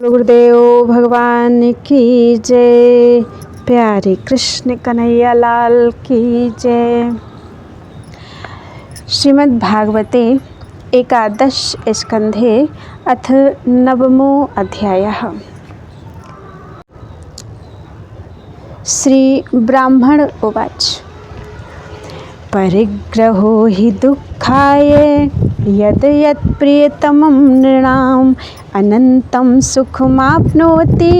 गुरुदेव भगवान की जय। प्यारे कृष्ण कन्हैया लाल की जय। श्रीमद् भागवते एकादश स्कंधे अथ नवमो अध्यायः। श्री ब्राह्मण उवाच। परिग्रहो हि दुःखाय यद् यत् प्रियतमं नृणाम् अनन्तं सुखमाप्नोति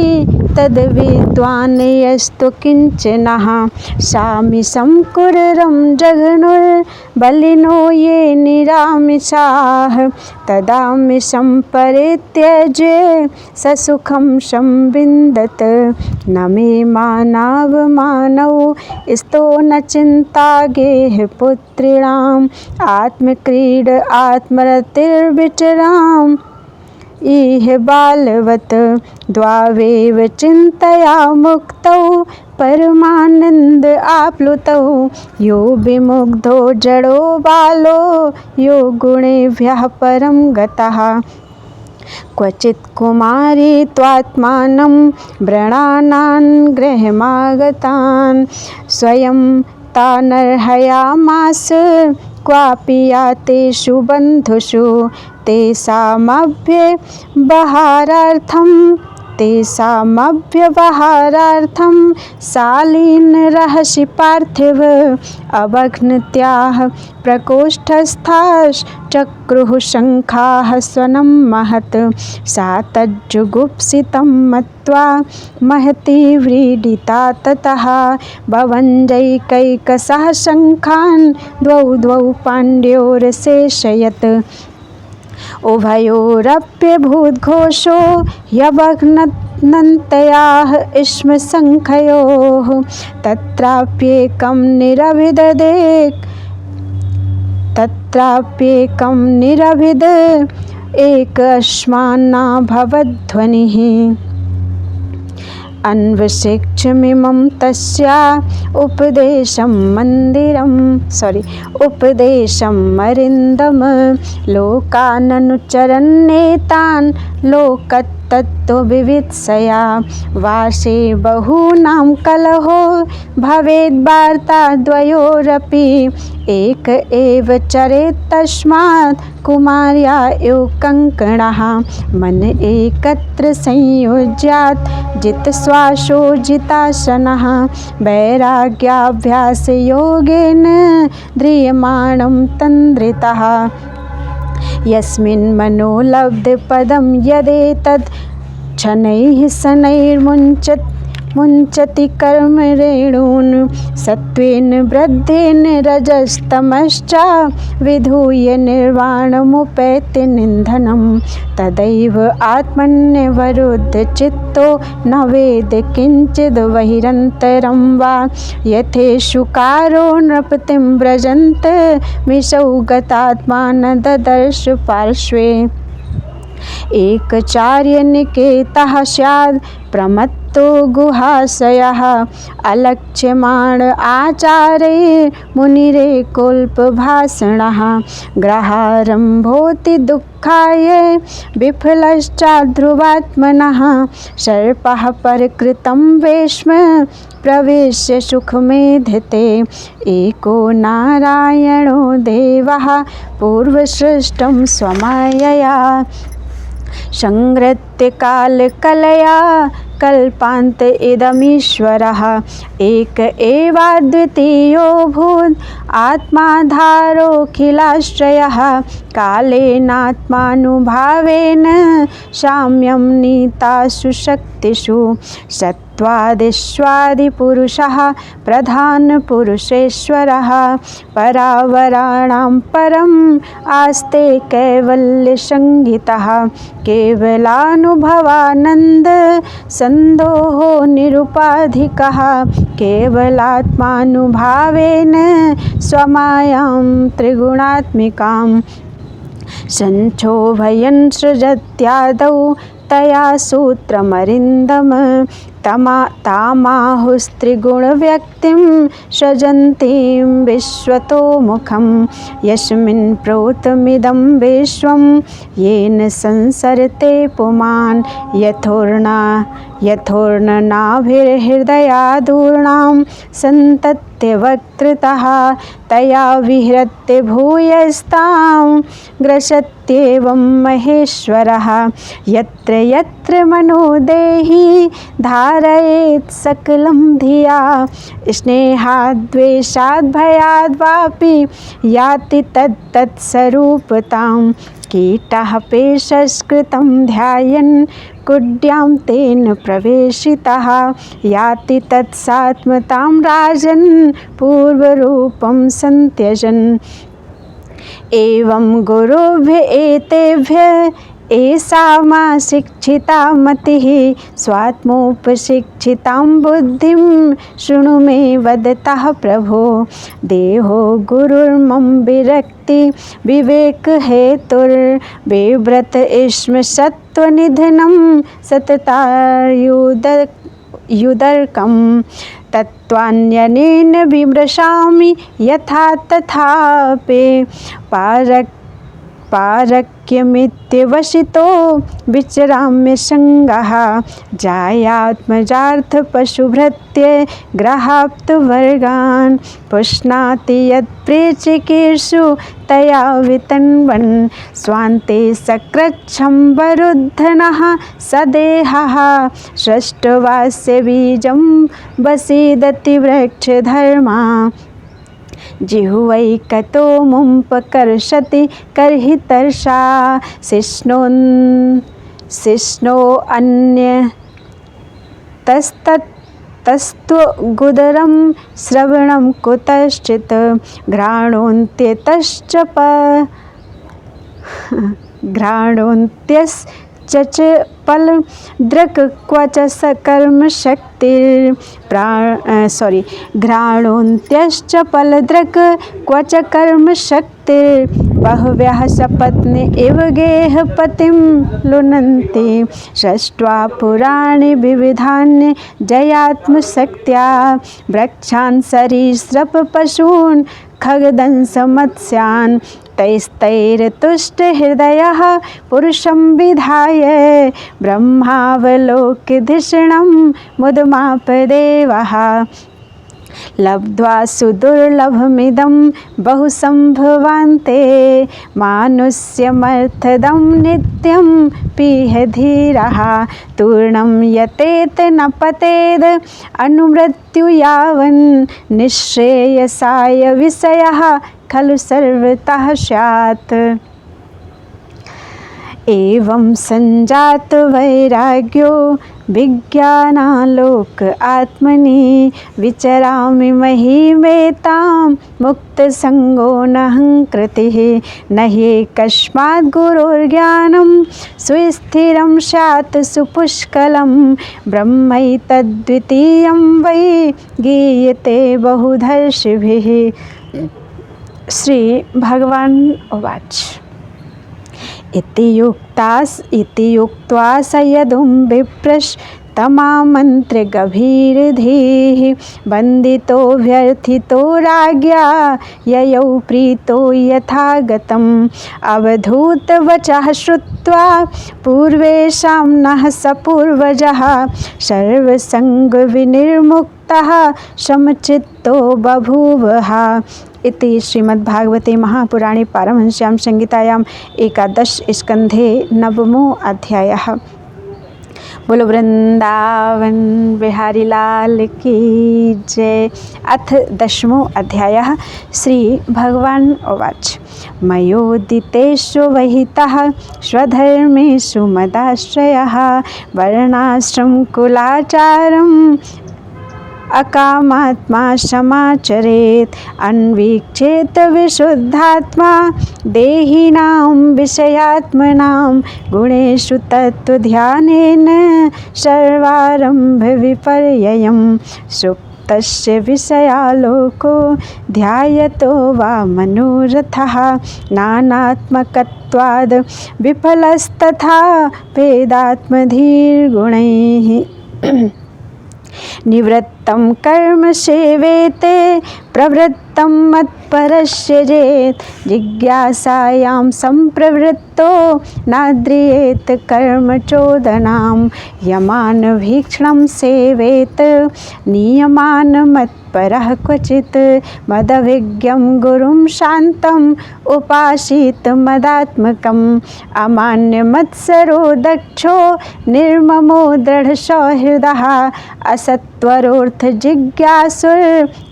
तद् विद्वान् यस्तु किञ्चनः। सामिषं कुररं जघनुर्बलिनो ये निरामिषाः तदामिषं परित्यज्य ससुखं संविन्दत। न मे मानावमानौ स्तो न चिन्ता गेह पुत्रीणाम् आत्मक्रीड आत्मरतिर्विचराम् इह बालवत् द्वावेव चिन्तया मुक्तौ परमानन्द आप्लुतौ। यो विमुग्धो जडो बालो यो गुणेभ्यः परं गतः। क्वचित् कुमारी त्वात्मानं व्रणानान् गृहमागतान् स्वयं तानर्हयामास क्वापि यातेषु बन्धुषु तेषामभ्यवहारार्थं शालीनरहसि पार्थिव अवघ्नत्याः प्रकोष्ठस्थाश्चक्रुः शङ्खाः स्वनं महत्। सा तज्जुगुप्सितं मत्वा महती व्रीडिता ततः भवञ्जैकैकशः शङ्खान् द्वौ पाण्ड्योरशेषयत्। उभयोरप्यभूद्घोषो ह्यवघ्नन्तयाः इष्मशङ्खयोः तत्राप्येकं निरभिद एकस्मान्नाभवद्ध्वनिः। अन्वशिक्षमिमं तस्या उपदेशमरिन्दम लोकाननुचरन्नेतान् लोकतत्त्वविवित्सया। वासे बहूनां कलहो भवेद्वार्ता द्वयोरपि एक एव चरेत् तस्मात् कुमार्या यो कङ्कणः। मन एकत्र संयोज्यात् जितश्वासो जितासनः वैराग्याभ्यासयोगेन ध्रियमाणं तन्द्रितः। यस्मिन् मनोलब्धपदं यदेतत् शनैः शनैर्मुञ्चति कर्मरेणून् सत्त्वेन वृद्धेन रजस्तमश्च विधूय निर्वाणमुपैति निधनं। तदैव आत्मन्यवरुद्धचित्तो न वेद किञ्चिद् बहिरन्तरं वा। यथेषुकारो नृपतिं व्रजन्त मिषौ गतात्मा न ददर्श पार्श्वे। एकचार्यनिकेतः स्याद् प्रमत्तो गुहाशयः अलक्ष्यमाण आचार्यैर्मुनिरेकोल्पभाषणः। ग्रहारम्भोऽति दुःखाय विफलश्चाध्रुवात्मनः सर्पः परकृतं वेश्म प्रवेश्य सुखमेधते। एको नारायणो देवः पूर्वसृष्टं स्वमायया संहृत्य कालकलया कल्पान्त इदमीश्वरः। एक एवाद्वितीयोऽभूत् आत्माधारोऽखिलाश्रयः। कालेनात्मानुभावेन साम्यं नीतासु शक्तिषु सत्त्वादिष्वादिपुरुषः प्रधानपुरुषेश्वरः। परावराणां परम् आस्ते कैवल्यसंहितः। केवलानुभवानन्द सन्दोहो निरुपाधिकः। केवलात्मानुभावेन स्वमायां त्रिगुणात्मिकां संक्षोभयन् सृजत्यादौ तया सूत्रमरिन्दम। तामाहुस्त्रिगुणव्यक्तिं सृजन्तीं विश्वतो मुखं यस्मिन् प्रोतमिदं विश्वं येन संसरते पुमान् यथोर्णनाभिर्हृदयादूर्णां सन्तत्यवक्त्रतः तया विहृत्य भूयस्तां ग्रसत्येवं महेश्वरः यत्र यत्र मनोदेहि धारयेत् सकलं धिया स्नेहाद्वेषाद्भयाद्वापि याति तत्तत्स्वरूपतां कीटः पेशस्कृतं ध्यायन् कुड्यां तेन प्रवेशितः याति तत्सात्मतां राजन् पूर्वरूपं सन्त्यजन् एवं गुरुभ्य एतेभ्य एषा मा शिक्षिता मतिः स्वात्मोपशिक्षितां बुद्धिं शृणु मे वदतः प्रभो देहो गुरुर्मम विरक्ति विवेक हेतुर्विव्रत इष्म सत्त्वनिधनं सततायुदर्कं तत्त्वान्यनेन विमृशामि यथा तथापि पारक्यमित्यवसितो विचराम्य सङ्गः जायात्मजार्थपशुभृत्य ग्रहाप्तवर्गान् पुष्णाति यत्प्रेचकेषु तया वितन्वन् स्वान्ते सकृच्छम्बरुद्धनः सदेहः सृष्टवास्य बीजं वसीदति वृक्षधर्मा जिह्वैकतो मुपकर्षति कर्हितर्षा शिष्णो अन्यतस्तत्तस्तुगुदरं श्रवणं कुतश्चित् घ्राणोऽन्त्यश्च फलदृक् क्वच घ्राणोऽन्त्यश्च फलदृक् क्वच कर्मशक्तिर्बह्व्यः सपत्नी इव गेहपतिं लुनन्ति सृष्ट्वा पुराणि विविधानि जयात्मशक्त्या वृक्षान् सरीसृपपशून् खगदंशमत्स्यान् तैस्तैर्तुष्टहृदयः पुरुषं विधाय ब्रह्मावलोक्यधिषणं मुदमापदेवः लब्ध्वा सुदुर्लभमिदं बहुसम्भवान्ते मानुष्यमर्थदं नित्यं पीह धीरः तूर्णं यतेत न पतेद अनुमृत्यु यावन् निःश्रेयसाय विषयः खलु सर्वतः स्यात् एवं संजात वैराग्यो विज्ञानालोक आत्मनि विचरामि महिमेतां मुक्तसंगो नहंकृतिः न ह्येकस्मात् गुरोर्ज्ञानं सुस्थिरं स्यात् सुपुष्कलं ब्रह्मैतद्वितीयं वै गीयते बहुधर्षिभिः। श्री भगवान् उवाच इति युक्त्वा स यदुं विप्रस्तमामन्त्र्य गभीरधीः वन्दितो व्यर्थितो राज्ञा ययौ प्रीतो यथागतम् अवधूतवचः श्रुत्वा पूर्वेषां नः सपूर्वजः सर्वसङ्गविनिर्मुक्तः समचित्तो बभूवः। इति श्रीमद्भागवते महापुराणे पारमहंस्यां संहितायां एकादश स्कन्धे नवमो अध्यायः। बोलो वृंदावन बिहारी लाल की जय। अथ दशमो अध्यायः। श्री भगवान् उवाच मयोदितेषु वहितः स्वधर्मेषु मदाश्रयः वर्णाश्रमकुलाचारम् अकामात्मा समाचरेत् अन्वीक्षेत विशुद्धात्मा देहिनां विषयात्मनां गुणेषु तत्त्वध्यानेन सर्वारम्भ विपर्ययं सुप्तस्य विषयालोको ध्यायतो वा मनोरथः नानात्मकत्वाद् विफलस्तथा भेदात्मधीर्गुणैः। निवृत्तं कर्म सेवेते प्रवृत्तं मत्परस्यजेत् जिज्ञासायां संप्रवृत्तो नाद्रियेत कर्म चोदनां यमान भीक्षणं सेवेत नियमान मत्परः क्वचित् मदभिज्ञं गुरुं शान्तम् उपासीत मदात्मकम् अमान्यमत्सरो दक्षो निर्ममो दृढसौहृदः असत्वरोऽर्थ जिज्ञासुर्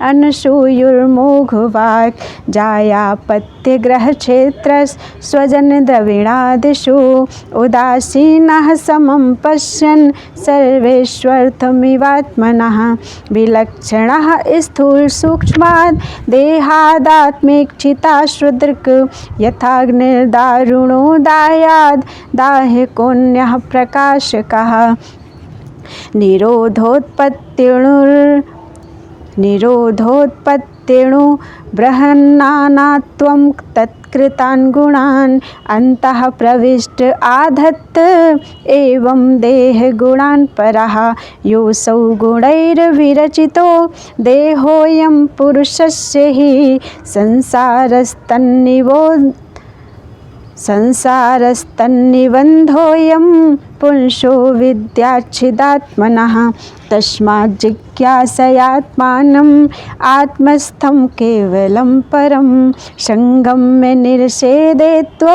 अनसूयुर्मोघवाक् जायापत्यग्रहक्षेत्रस् स्वजनद्रविणादिषु उदासीनः समं पश्यन् सर्वेष्वर्थमिवात्मनः विलक्षणः स्थूलसूक्ष्माद् देहादात्मेक्षिताश्रुदृक् यथाग्निर्दारुणोदायाद् दाह्यकोऽन्यः प्रकाशकः निरोधोत्पत्तिणु बृहन्नानात्वं तत्कृतान् गुणान् अन्तः प्रविष्ट आधत्त एवं देहगुणान् परः योऽसौ गुणैर्विरचितो देहोऽयं पुरुषस्य हि संसारस्तन्निबन्धोऽयं पुंसो विद्याच्छिदात्मनः तस्मात् जिज्ञासयात्मानम् आत्मस्थं केवलं परं संगम्य निरसेदेत्व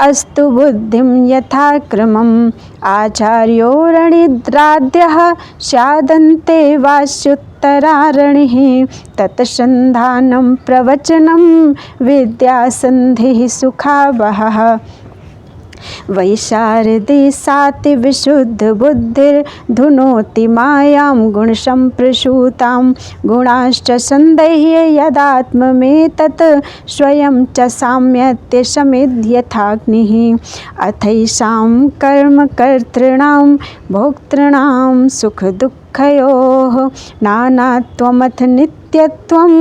अस्तु बुद्धिं यथाक्रमम् आचार्योरणिद्राद्यः स्यादन्ते वास्युत्तरारणिः तत्सन्धानं प्रवचनं विद्यासन्धिः सुखावहः वैशारदी साति विशुद्धबुद्धिर्धुनोति मायां गुणसम्प्रसूतां गुणाश्च सन्दैह्य यदात्ममेतत् स्वयं च साम्यत्य समिद्यथाग्निः अथैषां कर्मकर्तॄणां भोक्तॄणां सुखदुःखयोः नानात्वमथ नित्यत्वं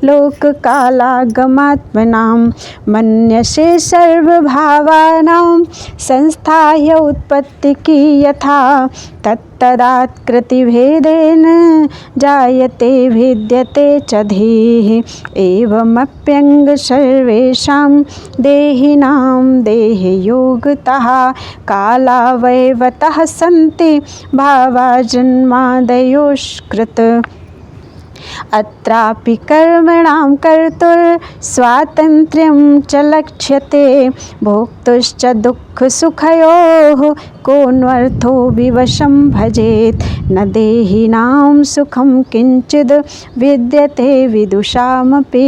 लोककालागमात्मनां मन्यसे सर्वभावानां संस्थाह्य उत्पत्तिकी यथा तत्तदात्कृतिभेदेन जायते भिद्यते च धीः एवमप्यङ्ग सर्वेषां देहिनां देहयोगतः कालावयवतः सन्ति भावा जन्मादयोष्कृत अत्रापि कर्मणां कर्तुर्स्वातन्त्र्यं च लक्ष्यते भोक्तुश्च दुःखसुखयोः कोऽन्वर्थो विवशं भजेत् न देहिनां सुखं किञ्चिद् विद्यते विदुषामपि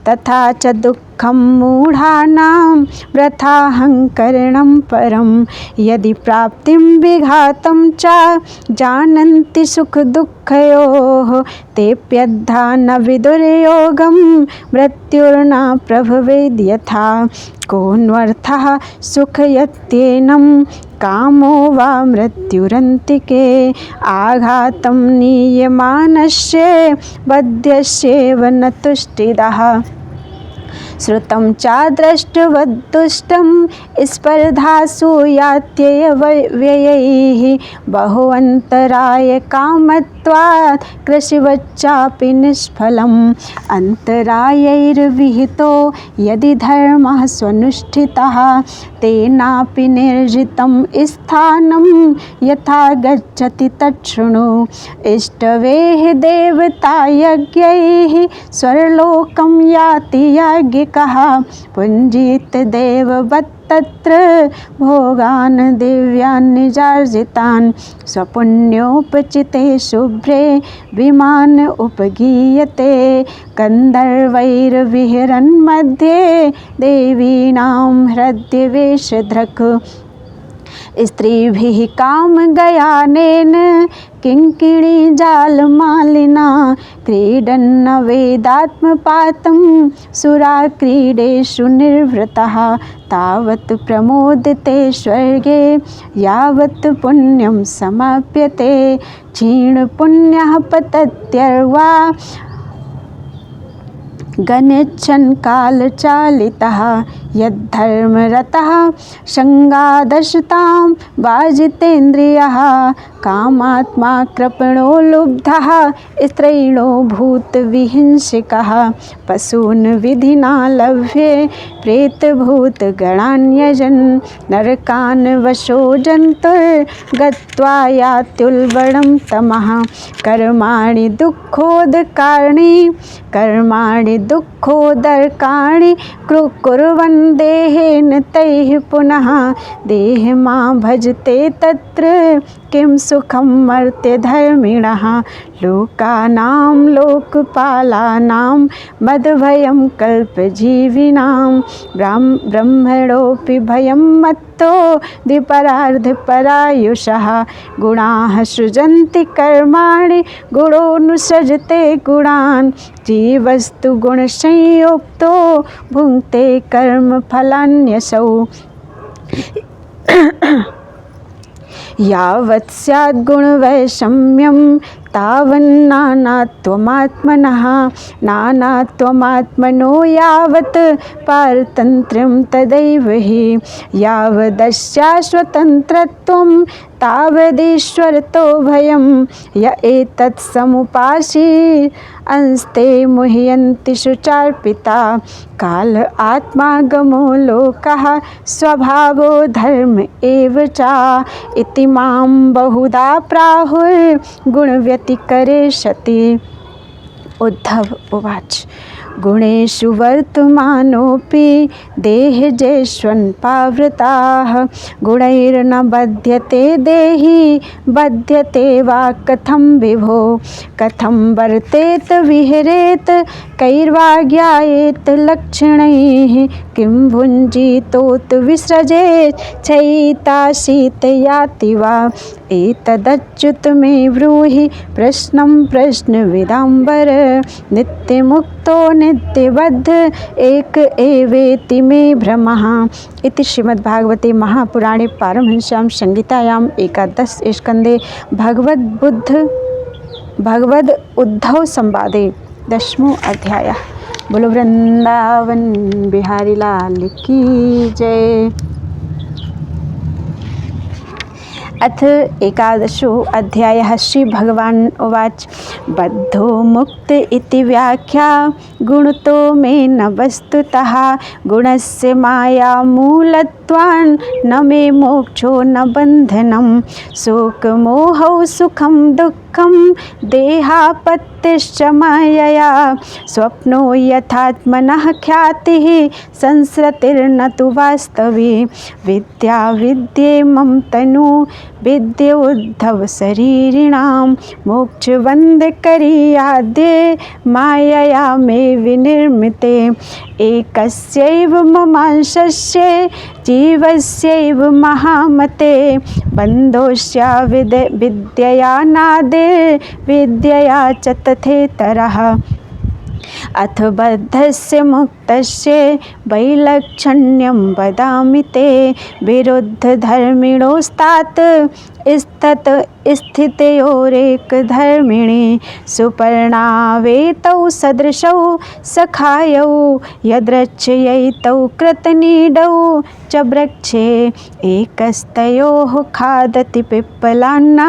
तथा च दुःखं मूढानां वृथाहङ्करणं परं यदि प्राप्तिं विघातं च जानन्ति सुखदुःखयोः तेऽप्यद्धा न विदुर्योगं मृत्युर्न प्रभवेद्यथा कोऽन्वर्थः सुखयत्येनं कामो वा मृत्युरन्तिके आघातं नीयमानस्य वध्यस्येव न तुष्टिदः श्रुतं चादृष्टवद्दुष्टं स्पर्धासु यात्ययव्ययैः बहुअन्तराय कामत्वात् कृषिवच्चापि निष्फलम् अन्तरायैर्विहितो यदि धर्मः स्वनुष्ठितः तेनापि निर्जितं स्थानं यथा गच्छति तच्छृणु इष्टवेः देवतायज्ञैः स्वर्लोकं याति याज्ञिकः पुञ्जीत देववत्तत्र भोगान् दिव्यान् निजार्जितान् स्वपुण्योपचिते शुभ्रे विमान उपगीयते गन्धर्वैर्विहरन् मध्ये देवीनां हृद्यवेशधृक् स्त्रीभिः कामगयानेन किङ्किणी जालमालिना क्रीडन्न वेदात्मपातं सुराक्रीडेषु निर्वृतः तावत् प्रमोदिते स्वर्गे यावत् पुण्यं समाप्यते क्षीणपुण्यः पतत्यर्वा गनिच्छन् कालचालितः यद्धर्मरतः संगादशतां वाजितेन्द्रियः कामात्मा कृपणो लुब्धः स्त्रैणो भूतविहिंसिकः पशून् विधिना लभ्ये प्रेतभूतगणान्यजन् नरकान् वशो जन्तुर्गत्वा यात्युल्बणं तमः कर्माणि दुःखोदकानि कुर्वन् देहेन तैः पुनः देहमा भजते तत्र किं सुखं मर्त्यधर्मिणः लोकानां लोकपालानां मद्भयं कल्पजीविनां ब्रह्मणोऽपि भयं मत्तो द्विपरार्धपरायुषः गुणाः सृजन्ति कर्माणि गुणोऽनुसृजते गुणान् जीवस्तु गुणसंयुक्तो भुङ्क्ते कर्मफलान्यसौ यावत् स्यात् गुणवैषम्यं तावन्नानात्वमात्मनः नानात्वमात्मनो यावत् पारतन्त्र्यं तदैव हि यावदस्यास्वतन्त्रत्वं तावदीश्वरतो भयं य एतत् समुपासि अंस्ते मुह्यन्ति शुचार्पिता काल आत्मागमो लोकः स्वभावो धर्म एव च इति मां बहुधा प्राहुर्गुणव्यतिकरे सति। उद्धव उवाच गुणेषु वर्तमानोऽपि देहजेष्वन्पावृताः गुणैर्न बध्यते देही बध्यते वा कथं विभो कथं वर्तेत विहरेत कैर्वा ज्ञायेत लक्षणैः किं भुञ्जीतोत विसृजेत् चैतासीत याति वा एतदच्युत मे ब्रूहि प्रश्नं प्रश्नविदाम्बर नित्यमुक्तो नित्यबद्ध एक एवेति मे भ्रमः। इति श्रीमद्भागवते महापुराणे पारमहंस्यां संहितायाम् एकादश स्कन्धे भगवद उद्धव संवादे 10वां अध्यायः। बोलो वृंदावन बिहारी लाल की जय। अथ एकादशो अध्यायः। श्री भगवान् उवाच बद्धो मुक्त इति व्याख्या गुणतो मे न वस्तुतः गुणस्य माया मूलत्वान् न मे मोक्षो न बन्धनं शोकमोहौ सुखं दुःखं देहापत्यश्च मायया स्वप्नो यथात्मनः ख्यातिः संसृतिर्न तु वास्तवी विद्या विद्ये मम तनु विद्ये उद्धव शरीरिणां मोक्षबन्धकरीयाद्ये मायया मे विनिर्मिते एकस्यैव ममांशस्य जीवस्यैव महामते बन्धोऽस्य विद्यया नादिर्विद्यया च तथेतरः अथ बद्धस्य मुक्तस्य वैलक्षण्यं वदामि ते विरुद्धधर्मिणोस्तात् स्थितयोरेकधर्मिणे सुपर्णावेतौ सदृशौ सखायौ यद्रक्षयैतौ कृतनीडौ च वृक्षे एकस्तयोः खादति पिप्पलान्ना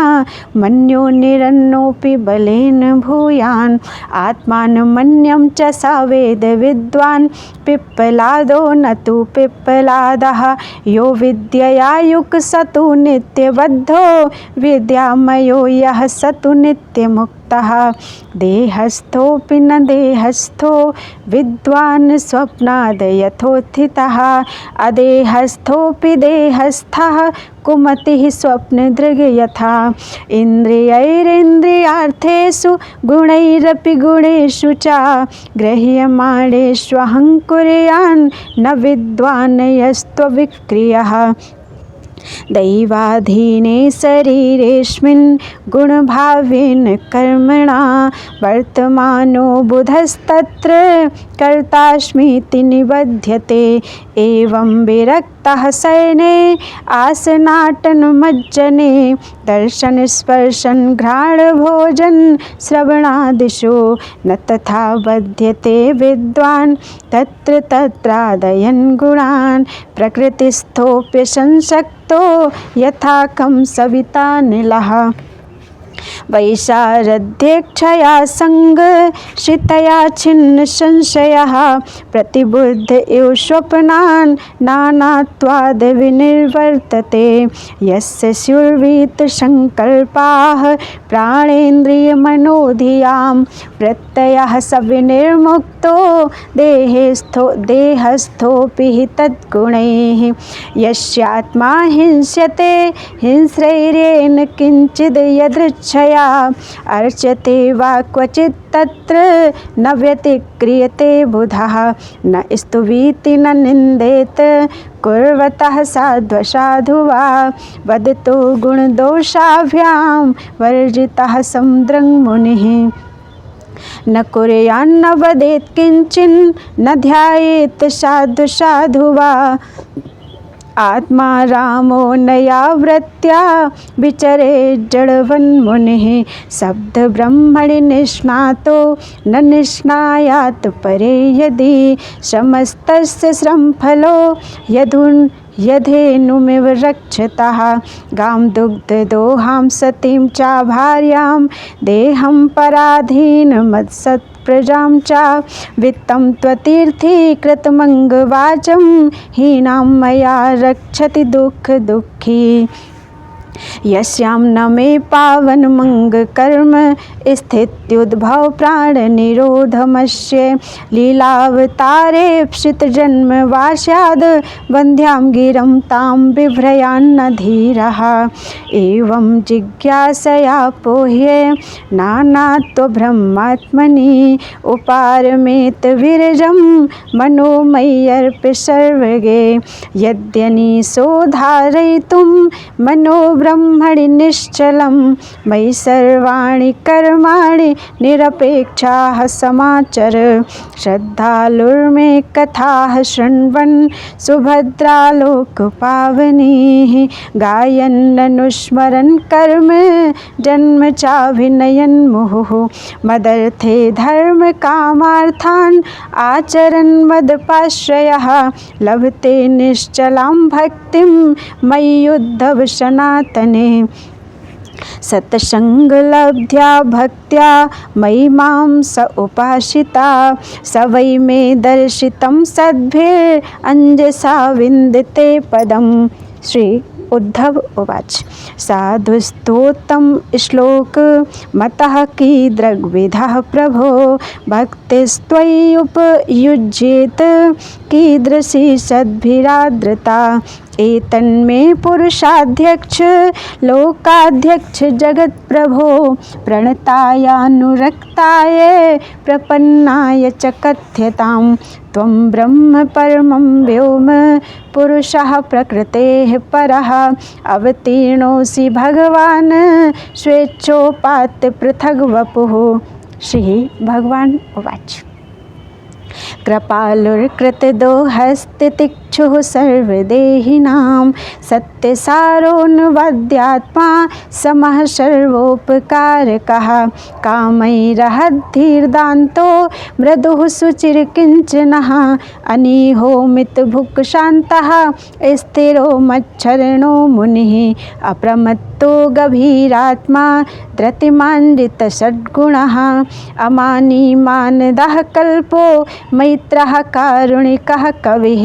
मन्यो निरन्नोऽपि बलेन भूयान् आत्मानमन्यं च सा वेद विद्वान् पिप्पलादो न तु पिप्पलादः यो विद्यया युक् स तु नित्यबद्धो विद्यामयो यः स तु नित्यमुक्तः देहस्थोऽपि न देहस्थो विद्वान् स्वप्नाद् यथोत्थितः अदेहस्थोऽपि देहस्थः कुमतिः स्वप्नदृग् यथा इन्द्रियैरिन्द्रियार्थेषु गुणैरपि गुणेषु च गृह्यमाणेष्वहं कुर्यान् न विद्वान् यस्त्वविक्रियः दैवाधीने शरीरेऽस्मिन् गुणभावेन कर्मणा वर्तमानो बुधस्तत्र कर्तास्मीति निबध्यते एवं विरक्तः शयने आसनाटनमज्जने दर्शन स्पर्शन घ्राण भोजन श्रवणादिषु न तथा बध्यते विद्वान् तत्र तत्रादयन् गुणान् प्रकृतिस्थोऽप्यसंशक्तो यथा कं सवितानिलः वैशारध्यक्षया संगशितया छिन्न संशयः प्रतिबुद्ध इव स्वप्नान् नानात्वाद् विनिर्वर्तते यस्य स्युर्वीत संकल्पाः प्राणेन्द्रियमनोधियां प्रत्ययः स विनिर्मुक्तो देहस्थोऽपि हि तद्गुणैः यस्यात्मा हिंस्यते हिंस्रैरेण किंचिद् यदृच्छया अर्च्यते वा क्वचित् तत्र न व्यतिक्रियते बुधः न स्तुवीति न निन्देत कुर्वतः साध्वसाधु वा वदतो गुणदोषाभ्यां वर्जितः समुद्रं मुनिः न कुर्यान्न वदेत् किंचिन् न ध्यायेत् साधु साधु वा आत्मा रामो नया वृत्त्या विचरे जडवन्मुनिः शब्द ब्रह्मणि निष्णातो न निष्णायात् परे यदि श्रमस्तस्य श्रमफलो यधेनुमिव रक्षतः गां दुग्धदोहां सतीं च भार्यां देहं पराधीनमत्सत्प्रजां च वित्तं त्वतीर्थीकृतमङ्गवाचं हीनां मया रक्षति दुःखी यस्यां न मे पावनमङ्गकर्म स्थित्युद्भव प्राणनिरोधमस्य लीलावतारेप्सितजन्म वा स्याद् वन्ध्यां गिरं तां बिभ्रयान्न धीरः एवं जिज्ञासया पोह्ये नानात्वब्रह्मात्मनि उपारमेत विरजं मनोमय्यर्प्य सर्वगे यद्यनीशोधारयितुं मनो ब्रह्मणि निश्चलं मयि सर्वाणि कर्माणि निरपेक्षाः समाचर श्रद्धालुर्मे कथाः शृण्वन् सुभद्रालोकपावनीः गायन्ननुस्मरन् कर्म जन्म चाभिनयन् मुहुः मदर्थे धर्म कामार्थान् आचरन् मदपाश्रयः लभते निश्चलां भक्तिं मय्युद्धव सनातने सत्संगलब्ध्या भक्त्या मयि मां स उपासिता स वै मे दर्शितं सद्भिरञ्जसा विन्दते पदं। श्री उद्धव उवाच साधुस्तोत्रं श्लोक मतः कीदृग्विधः प्रभो भक्तिस्त्वय्युपयुज्येत कीदृशी सद्भिराद्रता एतन्मे पुरुषाध्यक्ष लोकाध्यक्ष जगत्प्रभो प्रणतायानुरक्ताय प्रपन्नाय च कथ्यतां त्वं ब्रह्म परमं व्योम पुरुषः प्रकृतेः परः अवतीर्णोऽसि भगवान् स्वेच्छोपात्य पृथग्वपुः। श्री भगवान् उवाच कृपालुर्कृतदोहस्तितिक्षुः सर्वदेहिनां सत्यसारोऽनुवद्यात्मा समः सर्वोपकारकः कामैरहद्धीर्दान्तो मृदुः शुचिर्किञ्चनः अनीहो मितभुक्शान्तः स्थिरो मच्छरणो मुनिः अप्रमत्तो गभीरात्मा धृतिमान्वितषड्गुणः अमानी मानदः कल्पो मैत्रः कारुणिकः कविः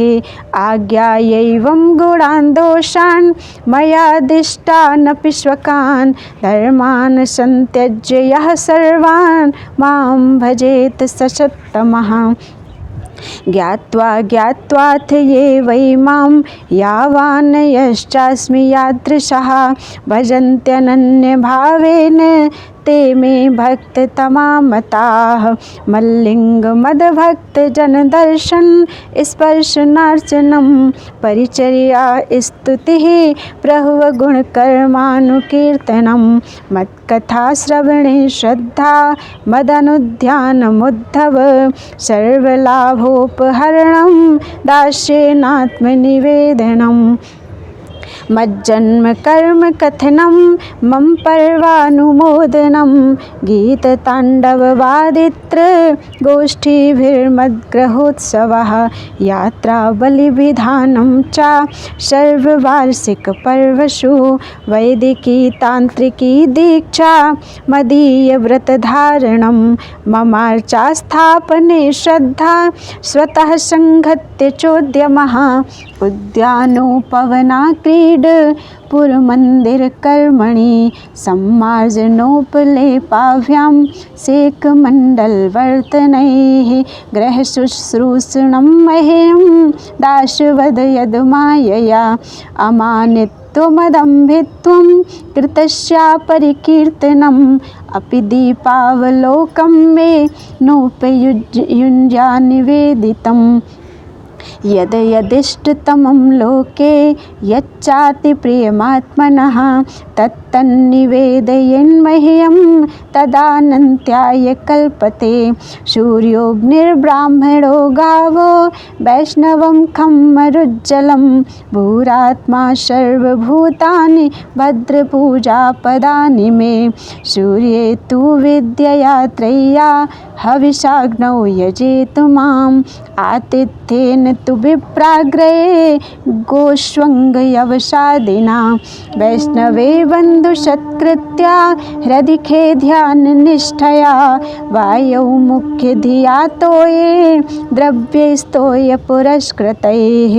आज्ञायैवं गुणान् दोषान् मयादिष्टानपि स्वकान् धर्मान् संत्यज्य यः सर्वान् मां भजेत स सत्तमः ज्ञात्वा ज्ञात्वाथ ये वै मां यावान् यश्चास्मि यादृशः भजन्त्यनन्यभावेन ते मे भक्त तमामताः मल्लिंग मदभक्त जन दर्शन स्पर्शनार्चनम परिचर्या स्तुतिः प्रभव गुण कर्मानुकीर्तनम मत्कथा श्रवणे श्रद्धा मदनुध्यानमुद्धव सर्वलाभोपहरणं दास्येनात्मनिवेदनम् मज्जन्म कर्म कथनं मम पर्वानुमोदनं गीतताण्डववादित्र गोष्ठीभिर्मद्ग्रहोत्सवः यात्रा बलिविधानं च सर्ववार्षिकपर्वसु वैदिकी तान्त्रिकी दीक्षा मदीयव्रतधारणं ममार्चास्थापने श्रद्धा स्वतः संघत्य चोद्यमः उद्यानोपवना क्रीड पुरमंदिर कर्मणि सम्मार्जनोपलेपाभ्यां सेकमण्डलवर्तनैः गृहशुश्रूषणं मह्यं दाशवद यद्मायया अमानित्वमदम्भित्वं कृतस्या परिकीर्तनम् अपि दीपावलोकं मे नोपयुज्या निवेदितम् यद यदिष्टतमं लोके यच्चाति प्रियमात्मनः तत्तन्निवेदयन्मह्यं तदानन्त्याय कल्पते सूर्योऽग्निर्ब्राह्मणो गावो वैष्णवं खम्मरुज्ज्वलं भूरात्मा सर्वभूतानि भद्रपूजापदानि मे सूर्ये तु विद्यया त्रय्या हविषाग्नौ यजेतु माम् आतिथ्येन तु विप्राग्रे गोष्वङ्गयवसादिना वैष्णवे बन्धुसत्कृत्या हृदि ध्याननिष्ठया वायौ मुख्यधिया तोये द्रव्यैस्तोय पुरस्कृतैः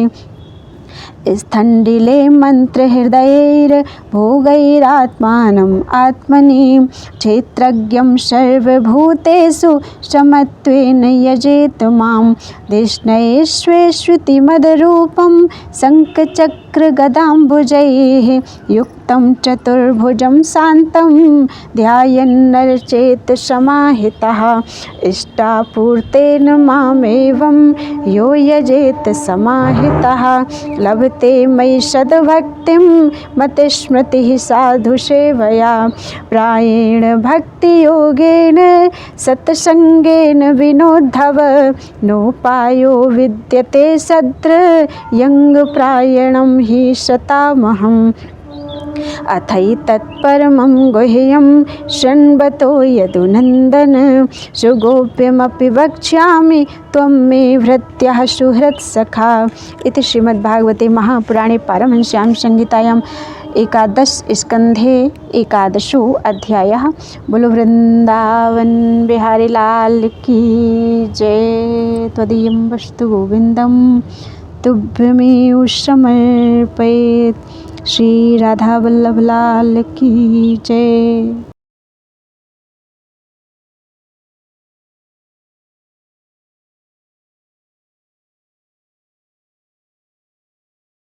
स्थण्डिले मन्त्रहृदयैर्भोगैरात्मानम् आत्मनि क्षेत्रज्ञं सर्वभूतेषु समत्वेन यजेत मां कृष्णैश्वेश्रुतिमदरूपं शङ्खचक्रगदाम्बुजैः युक्तं चतुर्भुजं शान्तं ध्यायन्नरचेत समाहितः इष्टापूर्तेन मामेवं यो यजेत समाहितः लभते मयि सद्भक्तिं मतिस्मृतिः साधुसेवया प्रायेण भक्तियोगेन सत्सङ्गेन विनोद्धव नोपायो विद्यते सत्र यङ्गप्रायणं हि शतामहम् अथैतत्परमं गुह्यं शृण्वतो यदुनन्दन सुगोप्यमपि वक्ष्यामि त्वं मे भृत्यः सुहृत्सखा इति श्रीमद्भागवते महापुराणे पारमहंस्यां संहितायां एकादश स्कन्धे एकादशो अध्यायः। बोलो वृंदावन बिहारी लाल की जय। त्वदीयं वस्तु गोविन्दं तुभ्यमेव समर्पयेत्। श्री राधा वल्लभ लाल की जय।